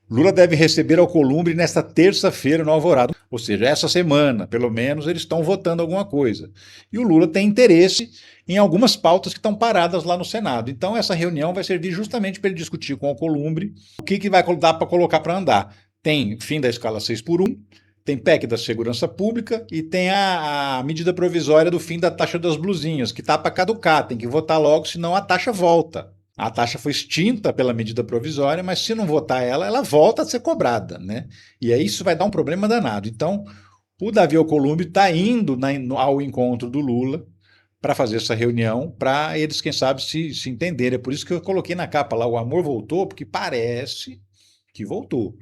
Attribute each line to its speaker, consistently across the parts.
Speaker 1: Lula deve receber Alcolumbre nesta terça-feira no Alvorada, ou seja, essa semana, pelo menos, eles estão votando alguma coisa. E o Lula tem interesse em algumas pautas que estão paradas lá no Senado. Então, essa reunião vai servir justamente para ele discutir com o Alcolumbre o que vai dar para colocar para andar. Tem fim da escala 6 por 1, tem PEC da segurança pública e tem a medida provisória do fim da taxa das blusinhas, que está para caducar, tem que votar logo, senão a taxa volta. A taxa foi extinta pela medida provisória, mas se não votar ela, ela volta a ser cobrada, né? E aí isso vai dar um problema danado. Então, o Davi Alcolumbre está indo ao encontro do Lula para fazer essa reunião, para eles, quem sabe, se entenderem. É por isso que eu coloquei na capa lá, o amor voltou, porque parece que voltou.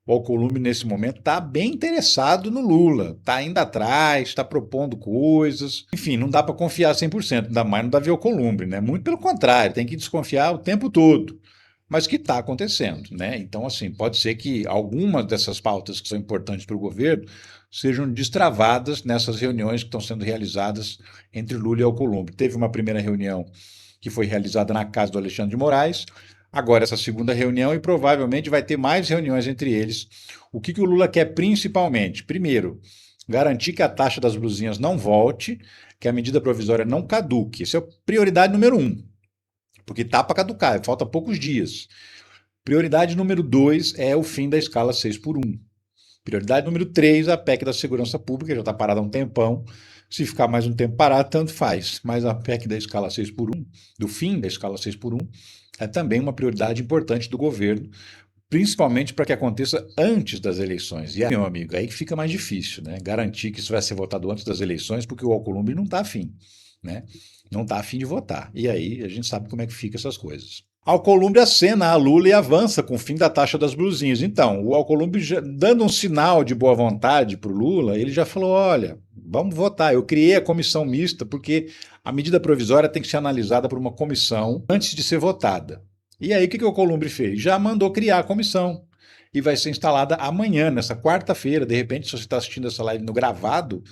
Speaker 1: O Alcolumbre, nesse momento, está bem interessado no Lula, está indo atrás, está propondo coisas. Enfim, não dá para confiar 100%, ainda mais no Davi Alcolumbre, né? Muito pelo contrário, tem que desconfiar o tempo todo. Mas que está acontecendo, né? Então, assim, pode ser que algumas dessas pautas que são importantes para o governo sejam destravadas nessas reuniões que estão sendo realizadas entre Lula e Alcolumbre. Teve uma primeira reunião que foi realizada na casa do Alexandre de Moraes, agora essa segunda reunião e provavelmente vai ter mais reuniões entre eles. O que o Lula quer principalmente? Primeiro, garantir que a taxa das blusinhas não volte, que a medida provisória não caduque. Essa é a prioridade número um, porque está para caducar, falta poucos dias. Prioridade número 2 é o fim da escala 6 por 1. Prioridade número 3, a PEC da segurança pública, já está parada há um tempão. Se ficar mais um tempo parado, tanto faz. Mas a PEC da escala 6 por 1, do fim da escala 6 por 1, é também uma prioridade importante do governo, principalmente para que aconteça antes das eleições. E aí, meu amigo, aí que fica mais difícil, né? Garantir que isso vai ser votado antes das eleições, porque o Alcolumbre não está afim, né? Não está afim de votar. E aí a gente sabe como é que fica essas coisas. Alcolumbre acena a Lula e avança com o fim da taxa das blusinhas. Então, o Alcolumbre, dando um sinal de boa vontade para o Lula, ele já falou, olha, vamos votar. Eu criei a comissão mista porque a medida provisória tem que ser analisada por uma comissão antes de ser votada. E aí o que o Alcolumbre fez? Já mandou criar a comissão. E vai ser instalada amanhã, nessa quarta-feira. De repente, se você está assistindo essa live no gravado,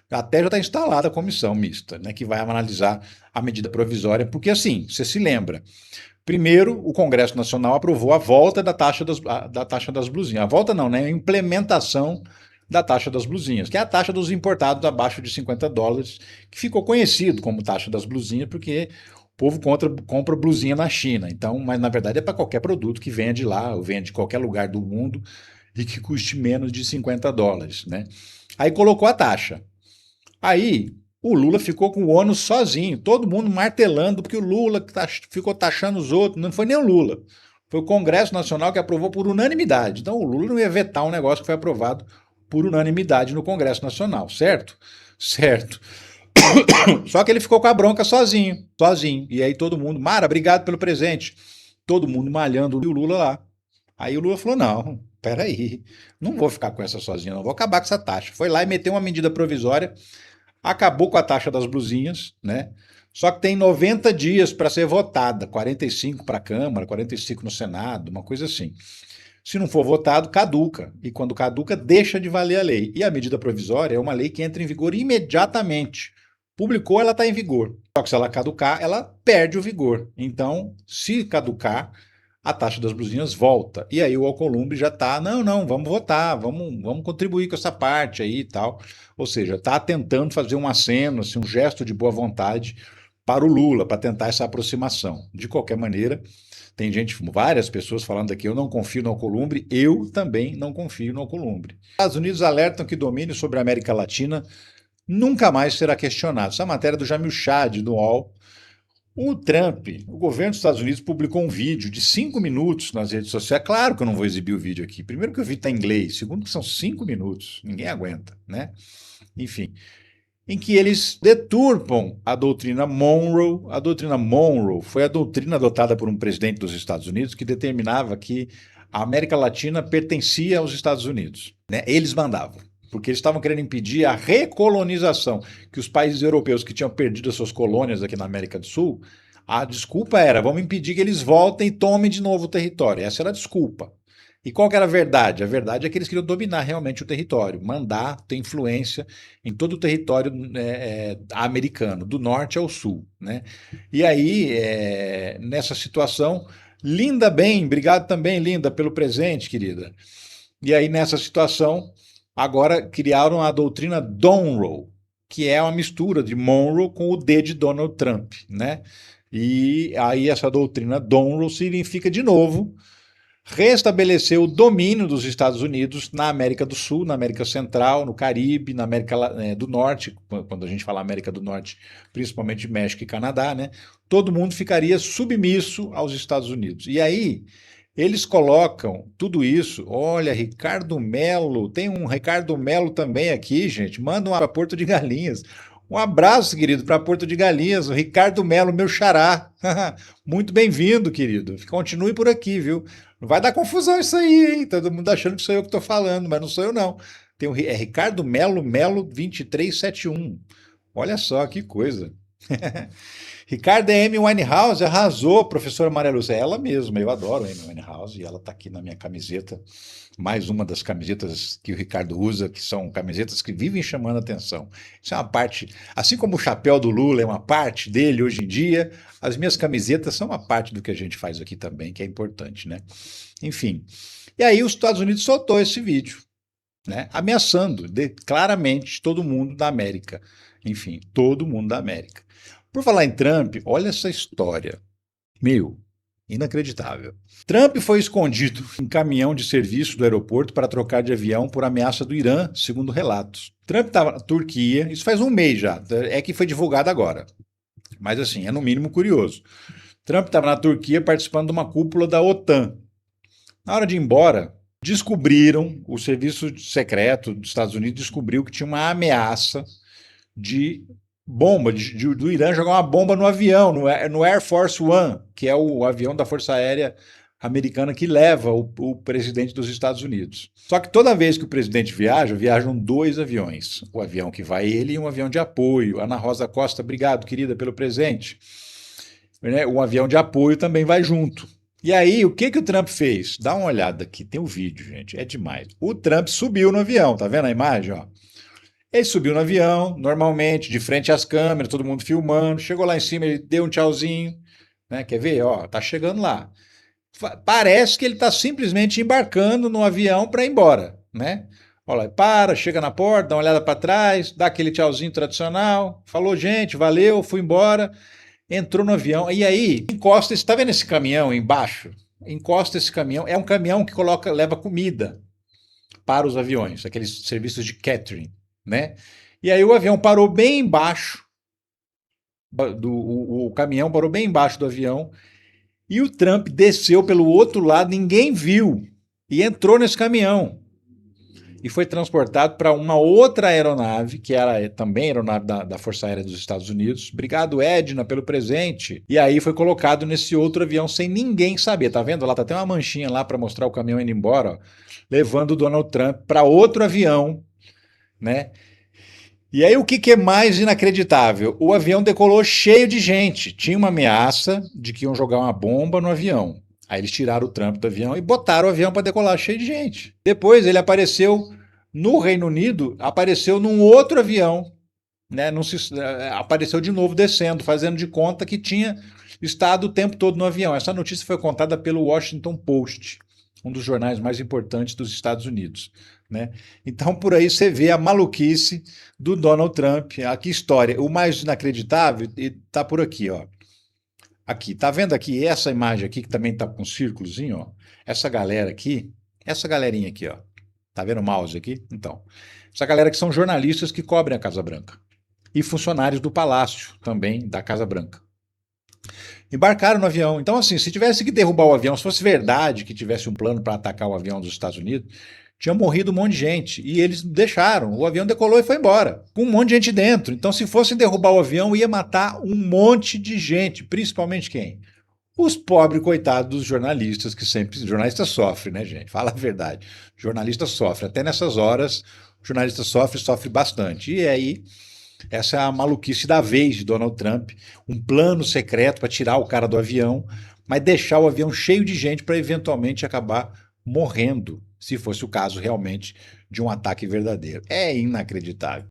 Speaker 1: até já está instalada a comissão mista, né, que vai analisar a medida provisória, porque assim, você se lembra, primeiro, o Congresso Nacional aprovou a volta da taxa das blusinhas. A volta não, né? A implementação da taxa das blusinhas, que é a taxa dos importados abaixo de $50, que ficou conhecido como taxa das blusinhas, porque o povo compra blusinha na China. Então, mas na verdade é para qualquer produto que venha de lá, ou venha de qualquer lugar do mundo e que custe menos de $50, né? Aí colocou a taxa. Aí o Lula ficou com o ônus sozinho, todo mundo martelando, porque o Lula ficou taxando os outros. Não foi nem o Lula, foi o Congresso Nacional que aprovou por unanimidade. Então o Lula não ia vetar um negócio que foi aprovado por unanimidade no Congresso Nacional, certo? Certo. Só que ele ficou com a bronca sozinho, sozinho. E aí todo mundo, Mara, obrigado pelo presente. Todo mundo malhando o Lula lá. Aí o Lula falou: não, peraí, não vou ficar com essa sozinho, não vou acabar com essa taxa. Foi lá e meteu uma medida provisória, acabou com a taxa das blusinhas, né? Só que tem 90 dias para ser votada, 45 para a Câmara, 45 no Senado, uma coisa assim. Se não for votado, caduca. E quando caduca, deixa de valer a lei. E a medida provisória é uma lei que entra em vigor imediatamente. Publicou, ela está em vigor. Só que se ela caducar, ela perde o vigor. Então, se caducar, a taxa das blusinhas volta. E aí o Alcolumbre já está, não, vamos votar, vamos contribuir com essa parte aí e tal. Ou seja, está tentando fazer um aceno, assim, um gesto de boa vontade para o Lula, para tentar essa aproximação. De qualquer maneira, tem gente, várias pessoas falando aqui, eu não confio no Alcolumbre, eu também não confio no Alcolumbre. Os Estados Unidos alertam que domínio sobre a América Latina nunca mais será questionado. Essa é a matéria do Jamil Chad, do UOL. O Trump, o governo dos Estados Unidos publicou um vídeo de 5 minutos nas redes sociais. Claro que eu não vou exibir o vídeo aqui. Primeiro que o vídeo está em inglês, segundo que são 5 minutos. Ninguém aguenta, né? Enfim, em que eles deturpam a doutrina Monroe. A doutrina Monroe foi a doutrina adotada por um presidente dos Estados Unidos que determinava que a América Latina pertencia aos Estados Unidos, né? Eles mandavam, porque eles estavam querendo impedir a recolonização, que os países europeus que tinham perdido as suas colônias aqui na América do Sul, a desculpa era, vamos impedir que eles voltem e tomem de novo o território. Essa era a desculpa. E qual que era a verdade? A verdade é que eles queriam dominar realmente o território, mandar, ter influência em todo o território americano, do norte ao sul, né? E aí, nessa situação, Linda bem, obrigado também, Linda, pelo presente, querida. E aí, nessa situação, agora criaram a doutrina Donroe, que é uma mistura de Monroe com o D de Donald Trump, né? E aí essa doutrina Donroe significa, de novo, restabelecer o domínio dos Estados Unidos na América do Sul, na América Central, no Caribe, na América do Norte, quando a gente fala América do Norte, principalmente México e Canadá, né? Todo mundo ficaria submisso aos Estados Unidos. E aí eles colocam tudo isso. Olha, Ricardo Melo, tem um Ricardo Melo também aqui, gente. Manda um para Porto de Galinhas. Um abraço, querido, para Porto de Galinhas. O Ricardo Melo, meu xará. Muito bem-vindo, querido. Continue por aqui, viu? Não vai dar confusão isso aí, hein? Todo mundo achando que sou eu que estou falando, mas não sou eu, não. É Ricardo Melo, Melo 2371. Olha só que coisa. Ricardo M. Winehouse arrasou, professora Maria Lúcia. É ela mesma, eu adoro a Amy Winehouse e ela está aqui na minha camiseta. Mais uma das camisetas que o Ricardo usa, que são camisetas que vivem chamando a atenção. Isso é uma parte, assim como o chapéu do Lula é uma parte dele hoje em dia, as minhas camisetas são uma parte do que a gente faz aqui também, que é importante, né? Enfim. E aí os Estados Unidos soltou esse vídeo, né? Ameaçando claramente todo mundo da América. Enfim, todo mundo da América. Por falar em Trump, olha essa história. Meu, inacreditável. Trump foi escondido em caminhão de serviço do aeroporto para trocar de avião por ameaça do Irã, segundo relatos. Trump estava na Turquia, isso faz um mês já, é que foi divulgado agora. Mas assim, é no mínimo curioso. Trump estava na Turquia participando de uma cúpula da OTAN. Na hora de ir embora, descobriram, o serviço secreto dos Estados Unidos descobriu que tinha uma ameaça de bomba, do Irã jogar uma bomba no avião, no Air Force One, que é o avião da Força Aérea Americana que leva o presidente dos Estados Unidos. Só que toda vez que o presidente viaja, viajam dois aviões. O avião que vai ele e um avião de apoio. Ana Rosa Costa, obrigado, querida, pelo presente. Um avião de apoio também vai junto. E aí, o que o Trump fez? Dá uma olhada aqui, tem um vídeo, gente, é demais. O Trump subiu no avião, tá vendo a imagem, ó? Ele subiu no avião, normalmente, de frente às câmeras, todo mundo filmando. Chegou lá em cima, ele deu um tchauzinho, né? Quer ver? Ó, tá chegando lá. Parece que ele está simplesmente embarcando no avião para ir embora, né? Olha, para, chega na porta, dá uma olhada para trás, dá aquele tchauzinho tradicional, falou, gente, valeu, fui embora, entrou no avião. E aí, encosta, está vendo esse caminhão embaixo? Encosta esse caminhão, é um caminhão que leva comida para os aviões, aqueles serviços de catering, né? E aí o avião parou bem embaixo, o caminhão parou bem embaixo do avião e o Trump desceu pelo outro lado, ninguém viu, e entrou nesse caminhão. E foi transportado para uma outra aeronave, que era também aeronave da Força Aérea dos Estados Unidos. Obrigado, Edna, pelo presente. E aí foi colocado nesse outro avião sem ninguém saber. Tá vendo? Lá tá até uma manchinha lá para mostrar o caminhão indo embora, ó, levando o Donald Trump para outro avião, né? E aí o que é mais inacreditável? O avião decolou cheio de gente. Tinha uma ameaça de que iam jogar uma bomba no avião. Aí eles tiraram o Trump do avião e botaram o avião para decolar cheio de gente. Depois ele apareceu no Reino Unido, apareceu num outro avião, né? Apareceu de novo descendo, fazendo de conta que tinha estado o tempo todo no avião. Essa notícia foi contada pelo Washington Post, um dos jornais mais importantes dos Estados Unidos, né? Então, por aí você vê a maluquice do Donald Trump. Que história. O mais inacreditável está por aqui, ó. Aqui, tá vendo aqui essa imagem aqui que também tá com um círculozinho, ó? Essa galera aqui, essa galerinha aqui, ó. Tá vendo o mouse aqui? Então, essa galera que são jornalistas que cobrem a Casa Branca e funcionários do Palácio também da Casa Branca. Embarcaram no avião. Então, assim, se tivesse que derrubar o avião, se fosse verdade que tivesse um plano para atacar o avião dos Estados Unidos, tinha morrido um monte de gente. E eles deixaram. O avião decolou e foi embora, com um monte de gente dentro. Então, se fossem derrubar o avião, ia matar um monte de gente. Principalmente quem? Os pobres coitados dos jornalistas, que sempre. Jornalista sofre, né, gente? Fala a verdade. Jornalista sofre. Até nessas horas, o jornalista sofre bastante. E aí. Essa é a maluquice da vez de Donald Trump, um plano secreto para tirar o cara do avião, mas deixar o avião cheio de gente para eventualmente acabar morrendo, se fosse o caso realmente de um ataque verdadeiro. É inacreditável.